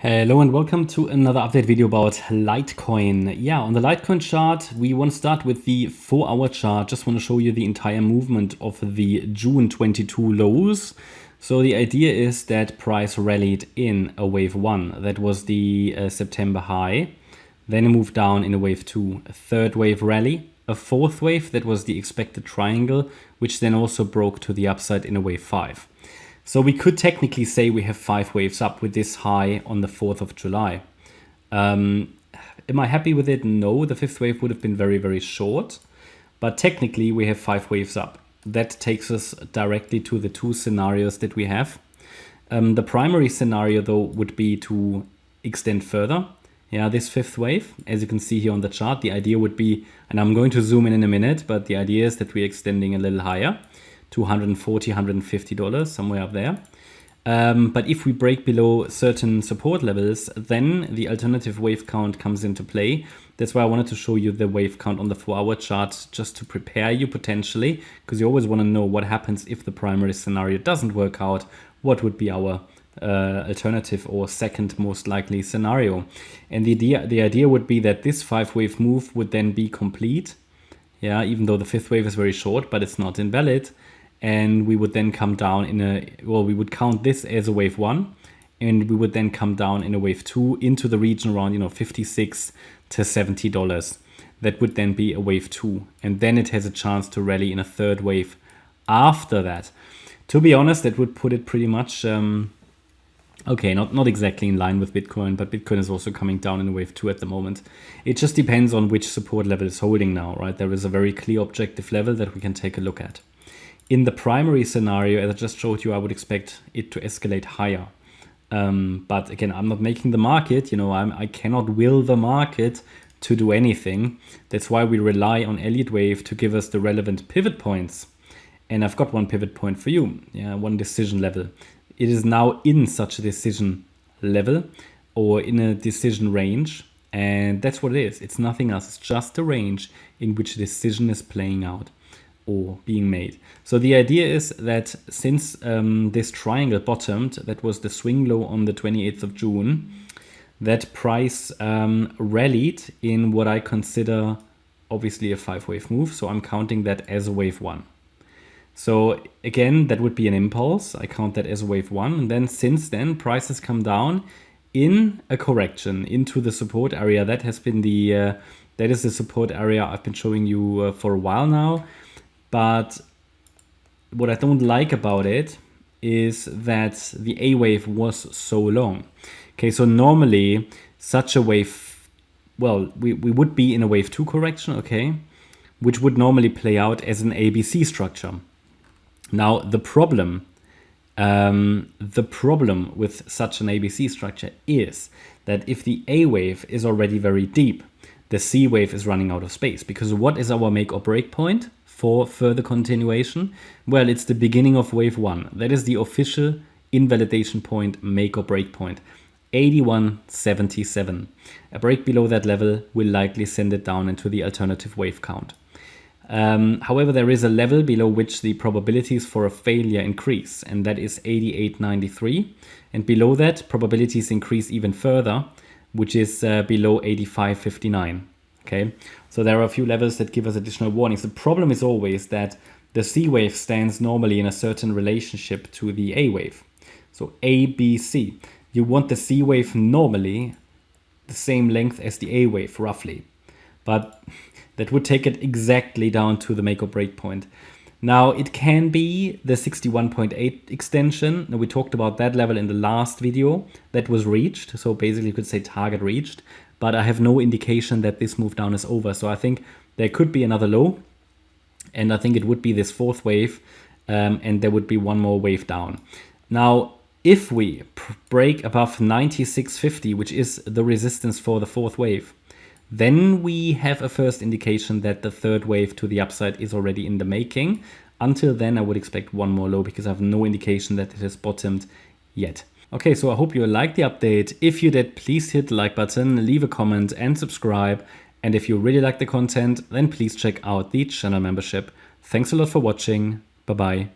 Hello and welcome to another update video about Litecoin. Yeah, on the Litecoin chart, we want to start with the 4-hour chart. Just want to show you the entire movement of the June 22 lows. So the idea is that price rallied in a wave 1. That was the September high. Then it moved down in a wave 2. A third wave rally. A fourth wave, that was the expected triangle, which then also broke to the upside in a wave 5. So we could technically say we have 5 waves up with this high on the 4th of July. Am I happy with it? No, the 5th wave would have been very, very short. But technically we have 5 waves up. That takes us directly to the two scenarios that we have. The primary scenario though would be to extend further. Yeah, this 5th wave, as you can see here on the chart, the idea would be, and I'm going to zoom in a minute, but the idea is that we're extending a little higher. $240, $150, somewhere up there. But if we break below certain support levels, then the alternative wave count comes into play. That's why I wanted to show you the wave count on the 4-hour chart, just to prepare you potentially, because you always want to know what happens if the primary scenario doesn't work out. What would be our alternative or second most likely scenario? And the idea would be that this 5-wave move would then be complete. Yeah, even though the 5th wave is very short, but it's not invalid. And we would then come down in we would count this as a wave 1, and we would then come down in a wave 2 into the region around, $56 to $70. That would then be a wave 2. And then it has a chance to rally in a third wave after that. To be honest, that would put it pretty much, okay, not exactly in line with Bitcoin, but Bitcoin is also coming down in a wave 2 at the moment. It just depends on which support level is holding now, right? There is a very clear objective level that we can take a look at. In the primary scenario, as I just showed you, I would expect it to escalate higher. But again, I'm not making the market, I cannot will the market to do anything. That's why we rely on Elliott Wave to give us the relevant pivot points. And I've got one pivot point for you, one decision level. It is now in such a decision level or in a decision range. And that's what it is. It's nothing else. It's just a range in which a decision is playing out or being made. So the idea is that since this triangle bottomed, that was the swing low on the 28th of June, that price rallied in what I consider obviously a 5-wave move. So I'm counting that as a wave 1. So again, that would be an impulse. I count that as a wave 1. And then since then, prices come down in a correction into the support area. That has been that is the support area I've been showing you for a while now. But what I don't like about it is that the A wave was so long. Okay, so normally such a wave, well, we would be in a wave 2 correction, okay, which would normally play out as an ABC structure. Now, the problem with such an ABC structure is that if the A wave is already very deep, the C wave is running out of space. Because what is our make or break point for further continuation? Well, it's the beginning of wave 1. That is the official invalidation point, make or break point, 81.77. A break below that level will likely send it down into the alternative wave count. However, there is a level below which the probabilities for a failure increase, and that is 88.93. And below that, probabilities increase even further, which is below 85.59. Okay, so there are a few levels that give us additional warnings. The problem is always that the C wave stands normally in a certain relationship to the A wave. So A, B, C. You want the C wave normally the same length as the A wave, roughly. But that would take it exactly down to the make or break point. Now, it can be the 61.8 extension. Now, we talked about that level in the last video. That was reached. So basically, you could say target reached. But I have no indication that this move down is over. So I think there could be another low. And I think it would be this 4th wave. And there would be one more wave down. Now, if we break above 96.50, which is the resistance for the 4th wave, then we have a first indication that the 3rd wave to the upside is already in the making. Until then, I would expect one more low because I have no indication that it has bottomed yet. Okay, so I hope you liked the update. If you did, please hit the like button, leave a comment and subscribe. And if you really like the content, then please check out the channel membership. Thanks a lot for watching. Bye-bye.